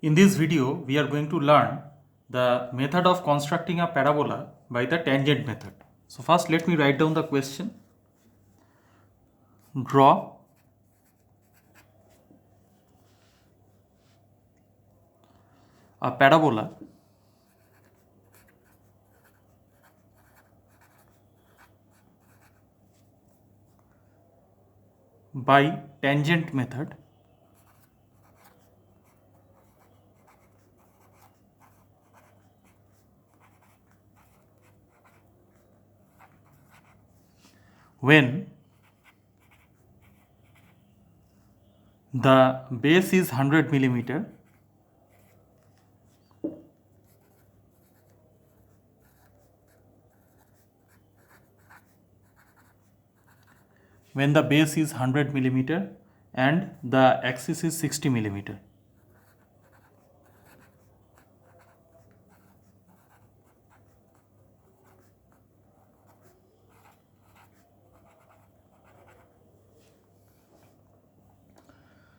In this video, we are going to learn the method of constructing a parabola by the tangent method. So first let me write down the question. Draw a parabola by tangent method when the base is 100 millimeter when the base is 100 millimeter and the axis is 60 millimeter.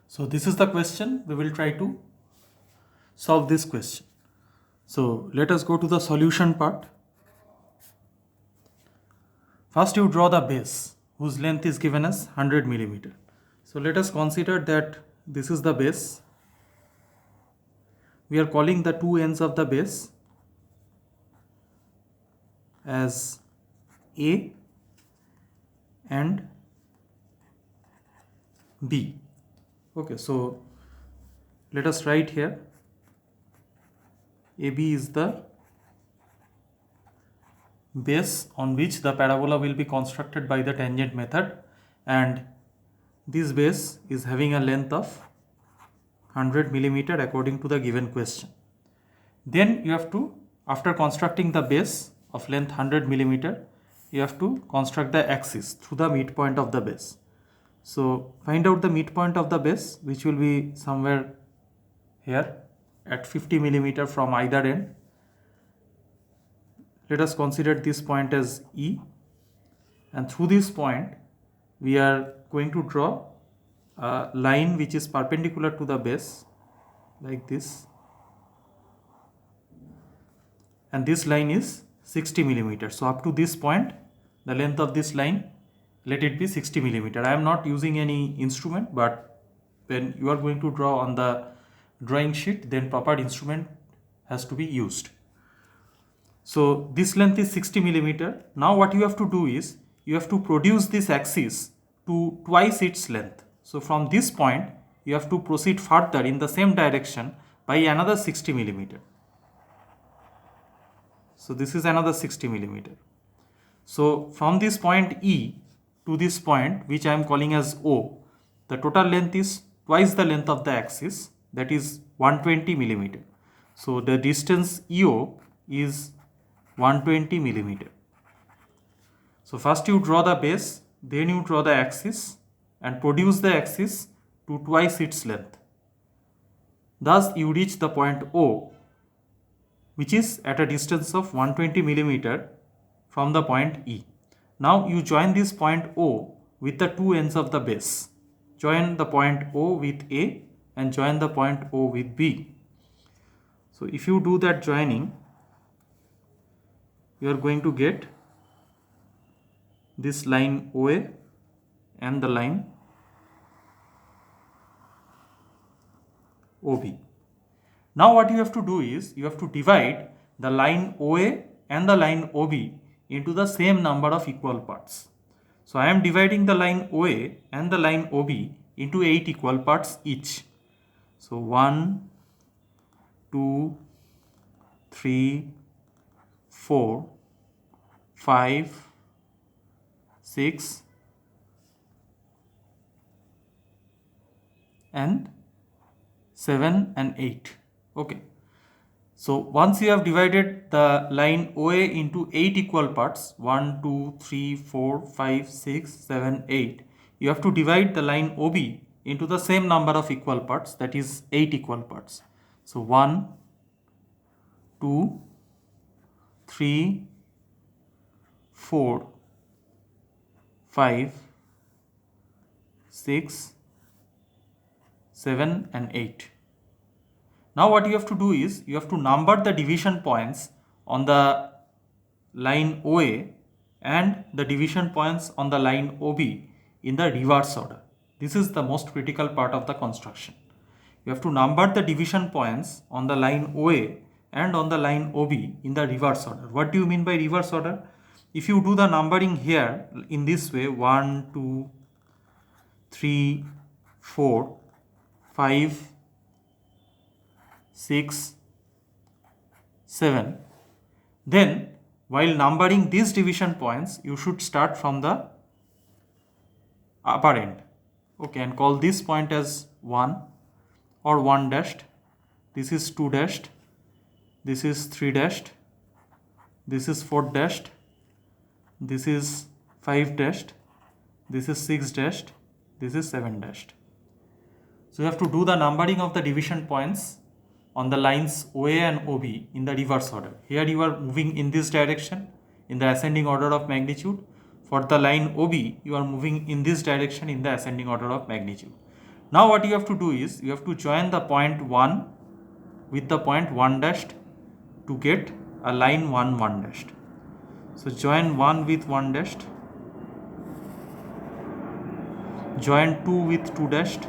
So this is the question. We will try to solve this question. So let us go to the solution part. First you draw the base whose length is given as 100 millimeter. So let us consider that this is the base. We are calling the two ends of the base as A and B. Okay, so let us write here AB is the base on which the parabola will be constructed by the tangent method, and this base is having a length of 100 millimeter according to the given question. Then you have to, after constructing the base of length 100 millimeter, you have to construct the axis through the midpoint of the base. So find out the midpoint of the base, which will be somewhere here at 50 millimeter from either end. Let us consider this point as E, and through this point we are going to draw a line which is perpendicular to the base like this, and this line is 60 millimeter. So up to this point the length of this line, let it be 60 millimeter. I am not using any instrument, but when you are going to draw on the drawing sheet, then proper instrument has to be used. So this length is 60 millimeter. Now what you have to do is you have to produce this axis to twice its length. So from this point you have to proceed further in the same direction by another 60 millimeter. So this is another 60 millimeter. So from this point E to this point, which I am calling as O, the total length is twice the length of the axis, that is 120 millimeter. So the distance EO is 120 millimeter. So first you draw the base, then you draw the axis and produce the axis to twice its length. Thus you reach the point O, which is at a distance of 120 millimeter from the point E. Now you join this point O with the two ends of the base. Join the point O with A and join the point O with B. So if you do that joining, you are going to get this line OA and the line OB. Now what you have to do is you have to divide the line OA and the line OB into the same number of equal parts. So I am dividing the line OA and the line OB into 8 equal parts each. So 1, 2, 3, 4, 5, 6 and 7 and 8. Okay. So once you have divided the line OA into 8 equal parts, 1, 2, 3, 4, 5, 6, 7, 8, you have to divide the line OB into the same number of equal parts, that is 8 equal parts. So 1, 2, 3, 4, 5, 6, 7 and 8. Now what you have to do is you have to number the division points on the line OA and the division points on the line OB in the reverse order. This is the most critical part of the construction. You have to number the division points on the line OA and on the line OB in the reverse order. What do you mean by reverse order? If you do the numbering here in this way, 1, 2, 3, 4, 5, 6, 7, then while numbering these division points, you should start from the upper end. Okay, and call this point as 1 or 1 dashed. This is 2 dashed. This is 3 dashed. This is 4 dashed. This is 5 dashed. This is 6 dashed. This is 7 dashed. So you have to do the numbering of the division points on the lines OA and OB in the reverse order. Here you are moving in this direction in the ascending order of magnitude. For the line OB, you are moving in this direction in the ascending order of magnitude. Now what you have to do is you have to join the point 1 with the point 1 dashed to get a line 1 1 dashed. So join 1 with 1 dashed, join 2 with 2 dashed,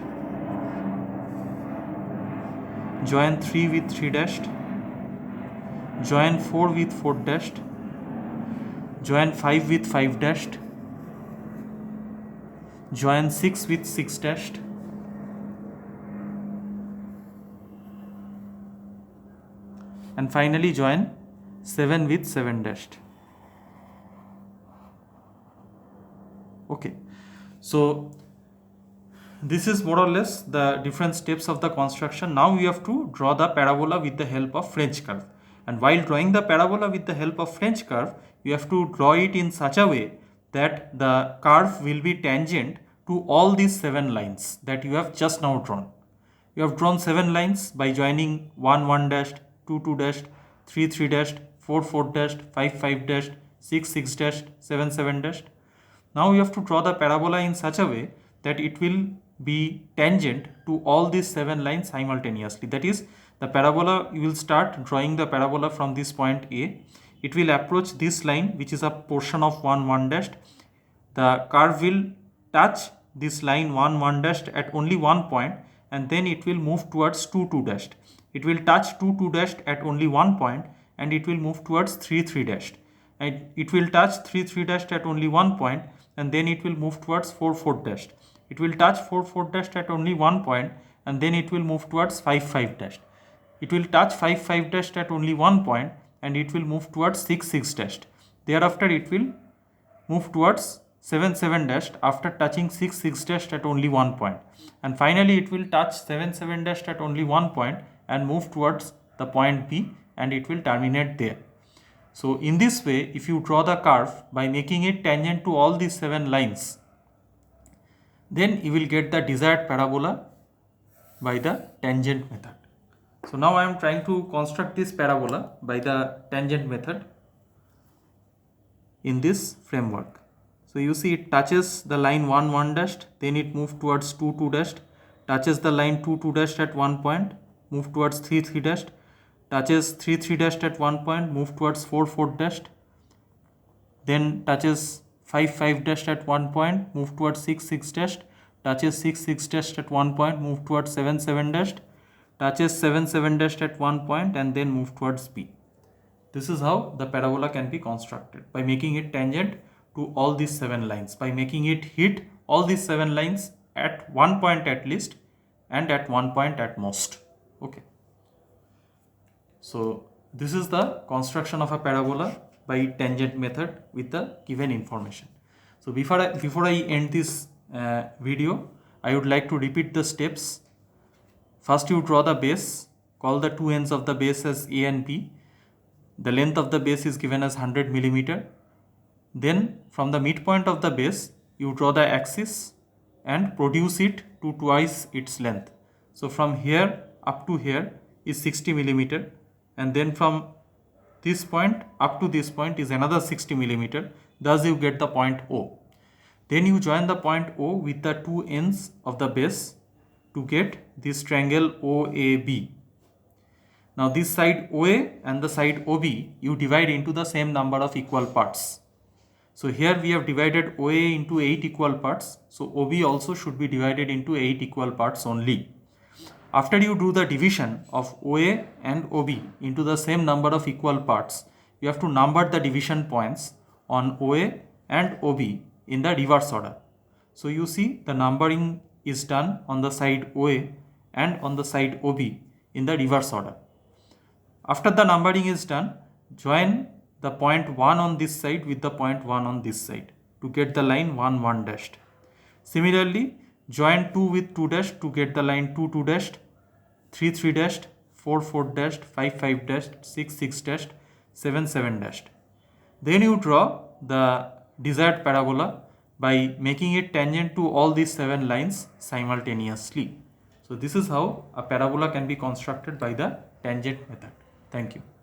join 3 with 3 dashed, join 4 with 4 dashed, join 5 with 5 dashed, join 6 with 6 dashed, and finally join 7 with 7 dashed. Okay, so this is more or less the different steps of the construction. Now we have to draw the parabola with the help of French curve. And while drawing the parabola with the help of French curve, you have to draw it in such a way that the curve will be tangent to all these 7 lines that you have just now drawn. You have drawn 7 lines by joining 1 1 dashed, 2 2 dashed, 3 3 dashed, 4 4 dashed, 5 5 dashed, 6 6 dashed, 7 7 dashed. Now you have to draw the parabola in such a way that it will be tangent to all these 7 lines simultaneously. That is, the parabola, you will start drawing the parabola from this point A. It will approach this line, which is a portion of 1 1 dashed. The curve will touch this line 1 1 dashed at only one point, and then it will move towards 2 2 dashed. It will touch 2 2 dashed at only one point, and it will move towards 3 3 dashed. And it will touch 3 3 dashed at only one point, and then it will move towards 4 4 dashed. It will touch 4 4 dashed at only one point, and then it will move towards 5 5 dashed. It will touch 5 5 dashed at only one point, and it will move towards 6 6 dashed. Thereafter it will move towards 7 7 dashed after touching 6 6 dashed at only one point. And finally it will touch 7 7 dashed at only one point and move towards the point B, and it will terminate there. So in this way, if you draw the curve by making it tangent to all these 7 lines, then you will get the desired parabola by the tangent method. So now I am trying to construct this parabola by the tangent method in this framework. So you see it touches the line 1 1 dashed, then it moves towards 2 2 dashed, touches the line 2 2 dashed at one point, move towards 3 3 dashed, touches 3 3 dashed at one point, move towards 4 4 dashed, then touches 5 5 dashed at one point, move towards 6 6 dashed, touches 6 6 dashed at one point, move towards 7 7 dashed, touches 7 7 dashed at one point, and then move towards B. This is how the parabola can be constructed, by making it tangent to all these 7 lines, by making it hit all these 7 lines at one point at least and at one point at most. Okay. So this is the construction of a parabola by tangent method with the given information. So before I end this video, I would like to repeat the steps. First, you draw the base, call the two ends of the base as A and B. The length of the base is given as 100 millimeter. Then from the midpoint of the base, you draw the axis and produce it to twice its length. So from here up to here is 60 millimeter, and then from this point up to this point is another 60 millimeter. Thus you get the point O. Then you join the point O with the two ends of the base to get this triangle OAB. Now this side OA and the side OB you divide into the same number of equal parts. So here we have divided OA into 8 equal parts. So OB also should be divided into 8 equal parts only. After you do the division of OA and OB into the same number of equal parts, you have to number the division points on OA and OB in the reverse order. So you see the numbering is done on the side OA and on the side OB in the reverse order. After the numbering is done, join the point 1 on this side with the point 1 on this side to get the line 1 1 dashed. Similarly, join 2 with 2 dash to get the line 2 2 dashed, 3 3 dashed, 4 4 dashed, 5 5 dashed, 6 6 dashed, 7 7 dashed. Then you draw the desired parabola by making it tangent to all these 7 lines simultaneously. So this is how a parabola can be constructed by the tangent method. Thank you.